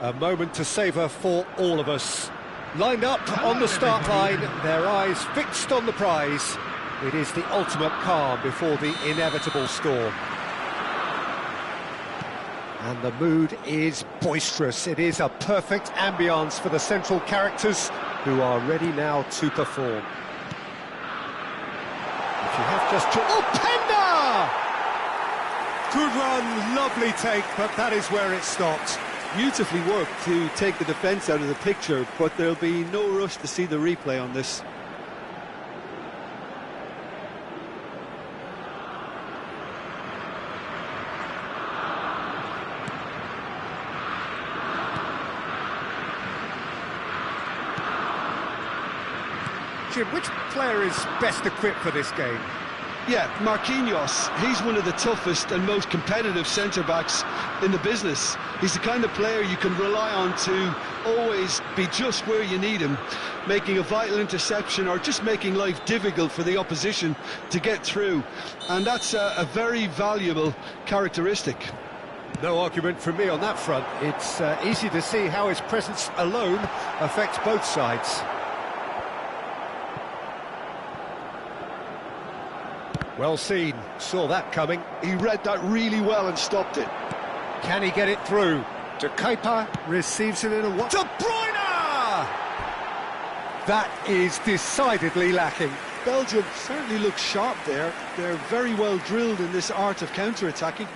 A moment to savour for all of us. Lined up on the start line, their eyes fixed on the prize. It is the ultimate calm before the inevitable storm. And the mood is boisterous. It is a perfect ambience for the central characters who are ready now to perform. If you have just... Oh, Penda! Good run, lovely take, but that is where it stopped. Beautifully worked to take the defence out of the picture, but there'll be no rush to see the replay on this. Jim, which player is best equipped for this game? Yeah, Marquinhos. He's one of the toughest and most competitive centre-backs in the business. He's the kind of player you can rely on to always be just where you need him, making a vital interception or just making life difficult for the opposition to get through. And that's a very valuable characteristic. No argument from me on that front. It's easy to see how his presence alone affects both sides. Well seen, saw that coming. He read that really well and stopped it. Can he get it through? De Keeper receives it in a... De Bruyne! That is decidedly lacking. Belgium certainly looks sharp there. They're very well drilled in this art of counter-attacking.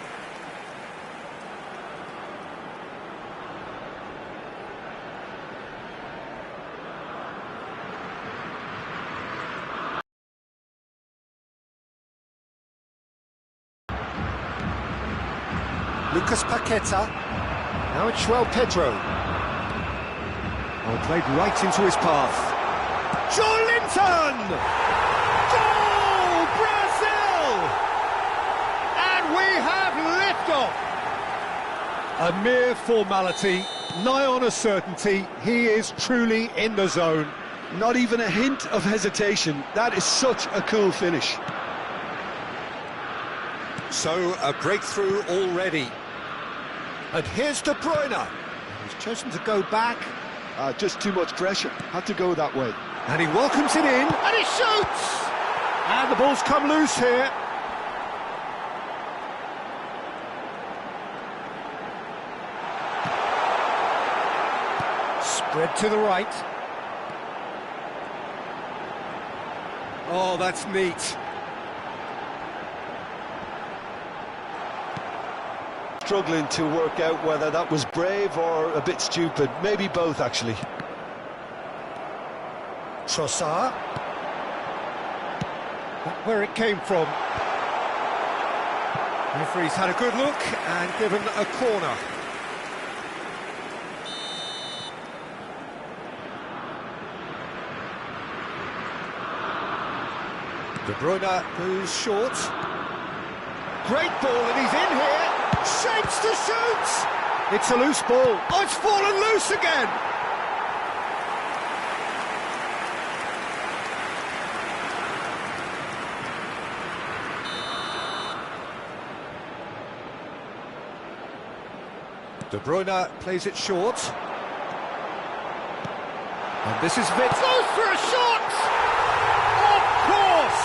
Lucas Paqueta. Now it's João Pedro. Oh, played right into his path. Joelinton! Goal! Brazil! And we have liftoff! A mere formality, nigh on a certainty. He is truly in the zone. Not even a hint of hesitation. That is such a cool finish. So, a breakthrough already. And here's De Bruyne. He's chosen to go back. Just too much pressure. Had to go that way. And he welcomes it in. And he shoots! And the ball's come loose here. Spread to the right. Oh, that's neat. Struggling to work out whether that was brave or a bit stupid. Maybe both, actually. Trossard. Where it came from. Referee's had a good look and given a corner. De Bruyne goes short. Great ball and he's in here. Shapes to shoot! It's a loose ball. Oh, it's fallen loose again! De Bruyne plays it short. And this is Vitt. Goes for a shot! Of course!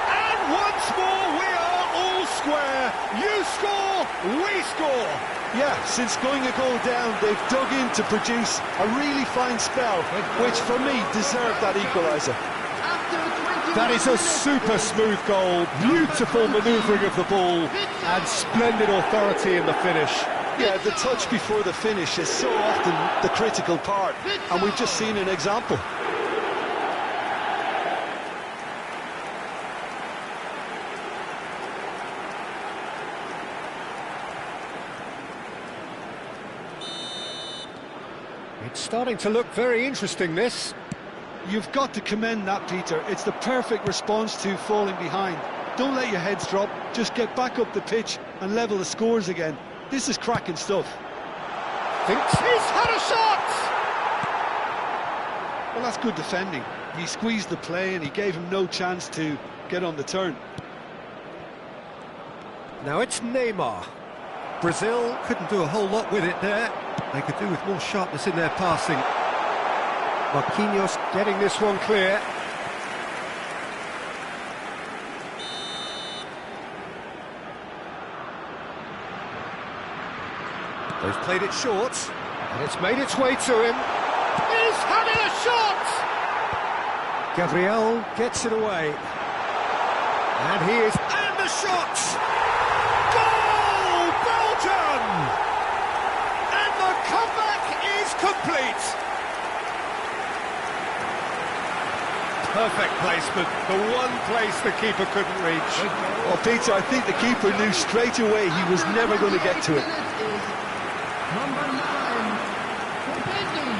And once more we are all square. You score, we score. Yeah, since going a goal down, they've dug in to produce a really fine spell, which for me deserved that equaliser. That is a super smooth goal, beautiful manoeuvring of the ball, and splendid authority in the finish. Yeah, the touch before the finish is so often the critical part, and we've just seen an example. It's starting to look very interesting, this. You've got to commend that, Peter. It's the perfect response to falling behind. Don't let your heads drop, just get back up the pitch and level the scores again. This is cracking stuff. Thinks he's had a shot! Well, that's good defending. He squeezed the play and he gave him no chance to get on the turn. Now it's Neymar. Brazil couldn't do a whole lot with it there. They could do with more sharpness in their passing. Marquinhos getting this one clear. They've played it short, and it's made its way to him. He's having a shot! Gabriel gets it away. And he is... And the shot! Goal, Belgium! And the comeback is complete. Perfect placement, the one place the keeper couldn't reach. Well, Peter, I think the keeper knew straight away he was never going to get to it. Number 9, Compending.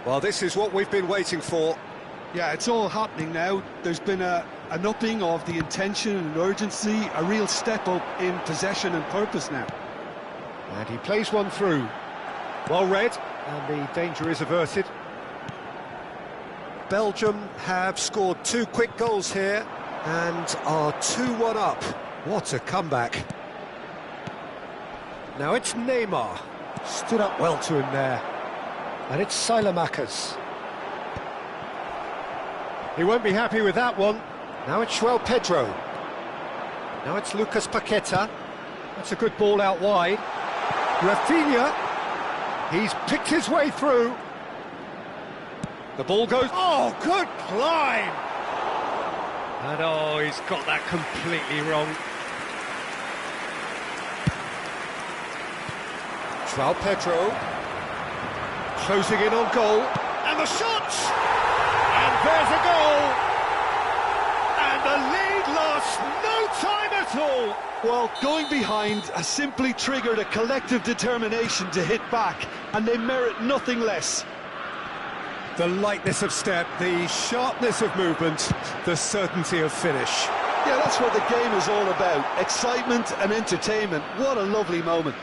Well, this is what we've been waiting for. Yeah, it's all happening now. There's been an upping of the intention and urgency, a real step up in possession and purpose now. And he plays one through. Well read, and the danger is averted. Belgium have scored 2 quick goals here and are 2-1 up. What a comeback. Now it's Neymar. Stood up well to him there. And it's Sailamakers. He won't be happy with that one. Now it's João Pedro. Now it's Lucas Paqueta. That's a good ball out wide. Rafinha. He's picked his way through. The ball goes... Oh, good climb! And oh, he's got that completely wrong. João Pedro. Closing in on goal. And the shot! And there's a goal! And the lead lost no time at all! Well, going behind has simply triggered a collective determination to hit back, and they merit nothing less. The lightness of step, the sharpness of movement, the certainty of finish. Yeah, that's what the game is all about. Excitement and entertainment. What a lovely moment.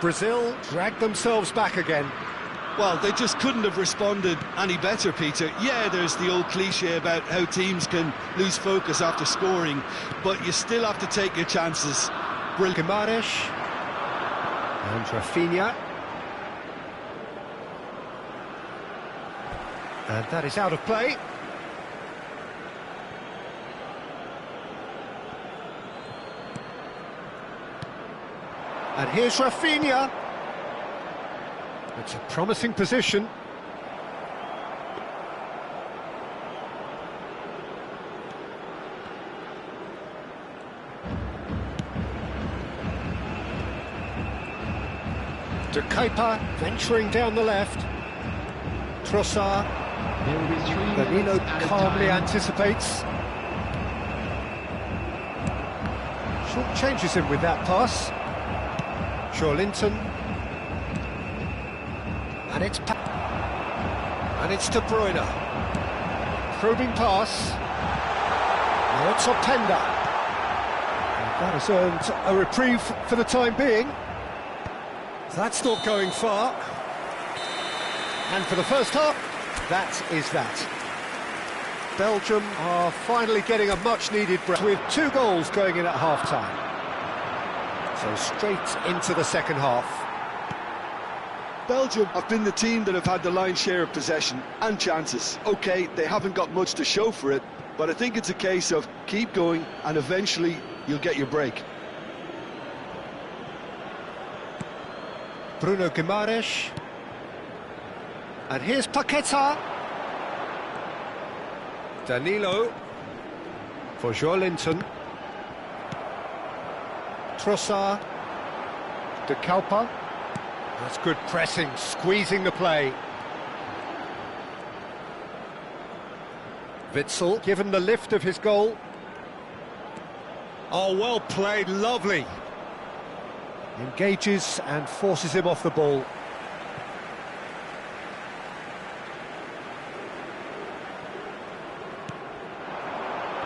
Brazil dragged themselves back again. Well, they just couldn't have responded any better, Peter. Yeah, there's the old cliche about how teams can lose focus after scoring, but you still have to take your chances. Guimaraes and Rafinha. And that is out of play. And here's Rafinha. It's a promising position. De Kuyper venturing down the left. Trossard. Danilo calmly anticipates. Short changes him with that pass. Linton. And it's De Bruyne. Probing pass. Now it's Openda. And that has earned a reprieve for the time being. That's not going far. And for the first half, that is that. Belgium are finally getting a much-needed break with 2 goals going in at half-time. So straight into the second half. Belgium have been the team that have had the lion's share of possession and chances. OK, they haven't got much to show for it, but I think it's a case of keep going and eventually you'll get your break. Bruno Guimaraes. And here's Paqueta. Danilo for Linton. Trossard. De Kuyper. That's good pressing, squeezing the play. Witsel, given the lift of his goal. Oh, well played, lovely. Engages and forces him off the ball.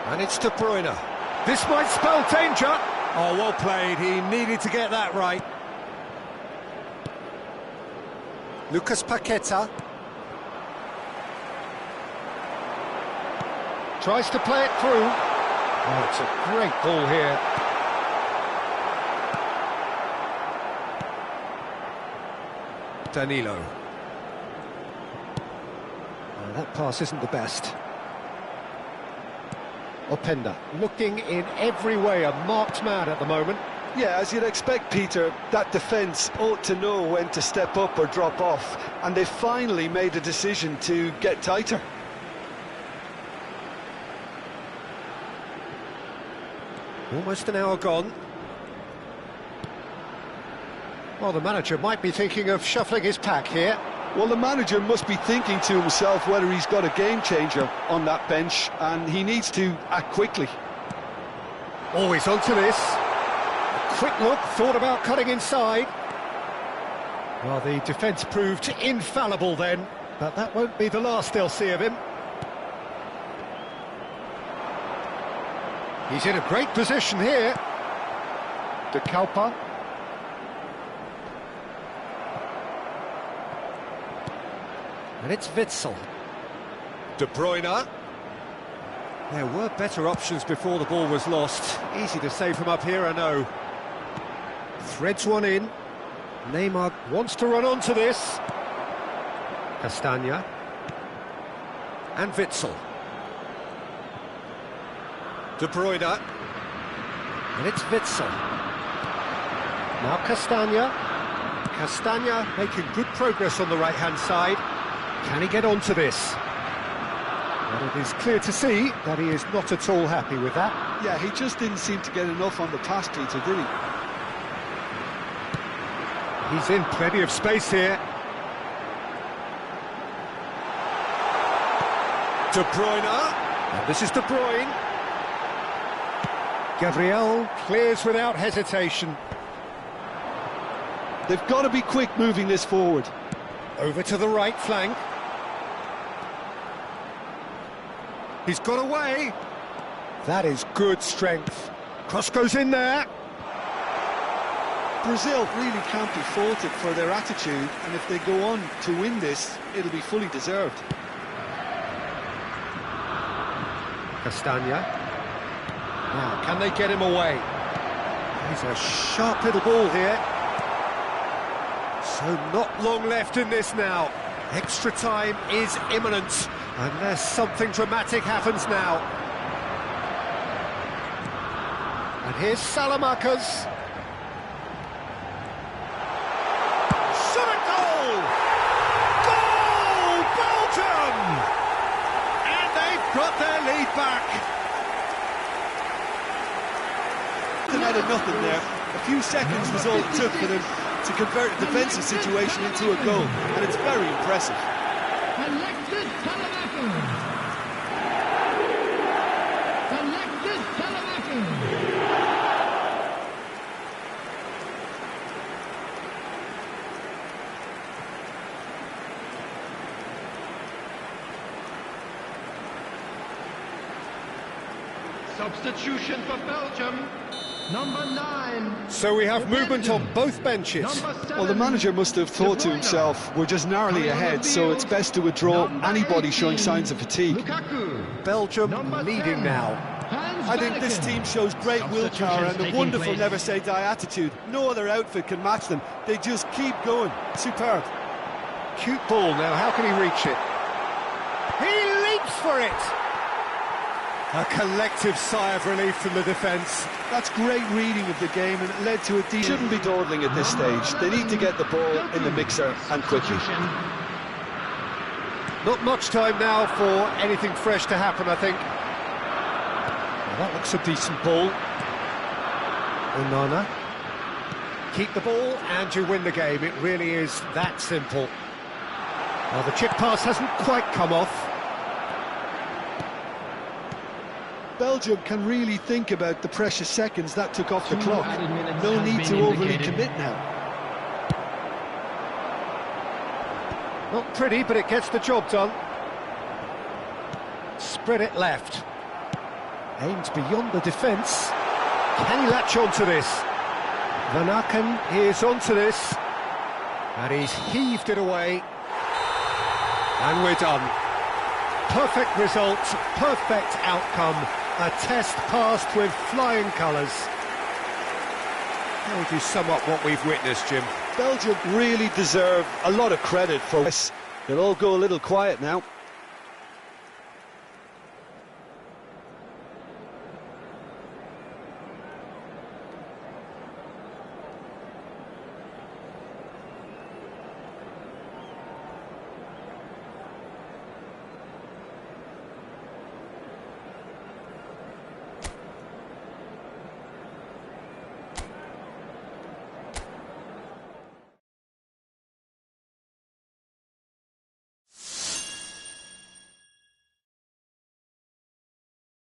And it's De Bruyne. This might spell danger. Oh, well played. He needed to get that right. Lucas Paqueta. Tries to play it through. Oh, it's a great ball here. Danilo. Oh, that pass isn't the best. Openda, looking in every way a marked man at the moment. Yeah, as you'd expect, Peter, that defence ought to know when to step up or drop off, and they finally made a decision to get tighter. Almost an hour gone. Well, the manager might be thinking of shuffling his pack here. Well, the manager must be thinking to himself whether he's got a game-changer on that bench, and he needs to act quickly. Always onto this. A quick look, thought about cutting inside. Well, the defence proved infallible then, but that won't be the last they'll see of him. He's in a great position here. De Kalpa. And it's Witsel. De Bruyne. There were better options before the ball was lost. Easy to say from up here, I know. Threads one in. Neymar wants to run onto this. Castagna. And Witsel. De Bruyne. And it's Witsel. Now Castagna. Castagna making good progress on the right-hand side. Can he get onto this? Well, it is clear to see that he is not at all happy with that. Yeah, he just didn't seem to get enough on the pass, Peter, did he? He's in plenty of space here. De Bruyne. And this is De Bruyne. Gabriel clears without hesitation. They've got to be quick moving this forward. Over to the right flank. He's got away. That is good strength. Cross goes in there. Brazil really can't be faulted for their attitude, and if they go on to win this, it'll be fully deserved. Castagna. Now, can they get him away? He's a sharp little ball here. So not long left in this now. Extra time is imminent, unless something dramatic happens now. And here's Salamakers. Shot a goal! Goal! Belgium! And they've got their lead back. Out of nothing there. A few seconds was all it took for them to convert a defensive situation into a goal, and it's very impressive. Alexis Salamaker. Alexis Salamaker. Substitution for Belgium. Number 9. So we have movement on both benches. Well, the manager must have thought to himself, we're just narrowly ahead, so it's best to withdraw anybody showing signs of fatigue. Belgium leading now. I think this team shows great willpower and a wonderful never-say-die attitude. No other outfit can match them. They just keep going. Superb. Cute ball now, how can he reach it? He leaps for it! A collective sigh of relief from the defence. That's great reading of the game, and it led to a deal. Shouldn't be dawdling at this stage. They need to get the ball in the mixer and quickly. Not much time now for anything fresh to happen, I think. Well, that looks a decent ball. Onana. Keep the ball and you win the game. It really is that simple. Well, the chip pass hasn't quite come off. Belgium can really think about the precious seconds that took off the clock. No need to overly commit now. Not pretty, but it gets the job done. Spread it left. Aimed beyond the defence. Can he latch onto this? Van Aken is onto this. And he's heaved it away. And we're done. Perfect result, perfect outcome. A test passed with flying colours. How would you sum up what we've witnessed, Jim? Belgium really deserve a lot of credit for this. They'll all go a little quiet now.